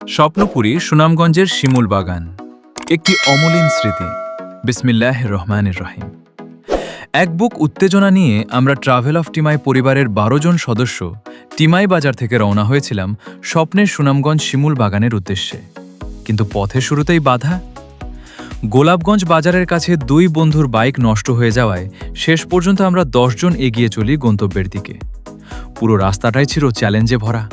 স্বপ্নপুরী সুনামগঞ্জের শিমুল বাগান, একটি অমলিন স্মৃতি। বিসমিল্লাহির রহমানির রহিম। এক বুক উত্তেজনা নিয়ে আমরা ট্রাভেল অফ টিমাই পরিবারের ১২ জন সদস্য টিমাই বাজার থেকে রওনা হয়েছিলাম স্বপ্নের সুনামগঞ্জ শিমুল বাগানের উদ্দেশ্যে। কিন্তু পথের শুরুতেই বাধা। গোলাপগঞ্জ বাজারের কাছে ২ বন্ধুর বাইক নষ্ট হয়ে যাওয়ায় শেষ পর্যন্ত আমরা ১০ জন এগিয়ে চলি গন্তব্যের দিকে। পুরো রাস্তাটাই ছিল চ্যালেঞ্জে ভরা।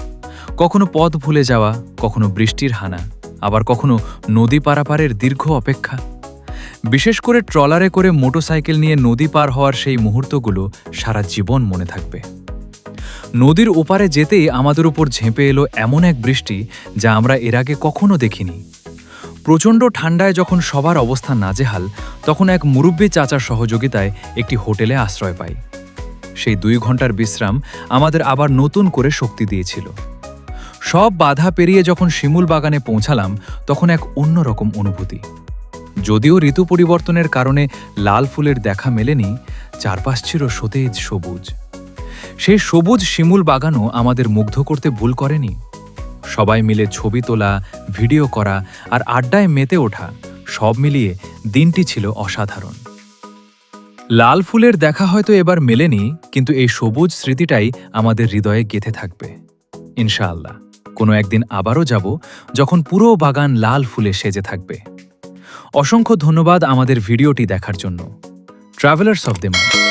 কখনো পথ ভুলে যাওয়া, কখনো বৃষ্টির হানা, আবার কখনো নদী পারাপারের দীর্ঘ অপেক্ষা। বিশেষ করে ট্রলারে করে মোটরসাইকেল নিয়ে নদী পার হওয়ার সেই মুহূর্তগুলো সারা জীবন মনে থাকবে। নদীর ওপারে যেতেই আমাদের উপর ঝেঁপে এলো এমন এক বৃষ্টি যা আমরা এর আগে কখনো দেখিনি। প্রচণ্ড ঠান্ডায় যখন সবার অবস্থা নাজেহাল, তখন এক মুরব্বী চাচার সহযোগিতায় একটি হোটেলে আশ্রয় পাই। সেই ২ ঘন্টার বিশ্রাম আমাদের আবার নতুন করে শক্তি দিয়েছিল। সব বাধা পেরিয়ে যখন শিমুল বাগানে পৌঁছালাম, তখন এক অন্যরকম অনুভূতি। যদিও ঋতু পরিবর্তনের কারণে লাল ফুলের দেখা মেলেনি, চারপাশ ছিল সতেজ সবুজ। সেই সবুজ শিমুল বাগানও আমাদের মুগ্ধ করতে ভুল করেনি। সবাই মিলে ছবি তোলা, ভিডিও করা আর আড্ডায় মেতে ওঠা, সব মিলিয়ে দিনটি ছিল অসাধারণ। লাল ফুলের দেখা হয়তো এবার মেলেনি, কিন্তু এই সবুজ স্মৃতিটাই আমাদের হৃদয়ে গেঁথে থাকবে। ইনশাআল্লাহ কোনো একদিন আবারও যাব, যখন পুরো বাগান লাল ফুলে সেজে থাকবে। অসংখ্য ধন্যবাদ আমাদের ভিডিওটি দেখার জন্য। Travellers of the mind.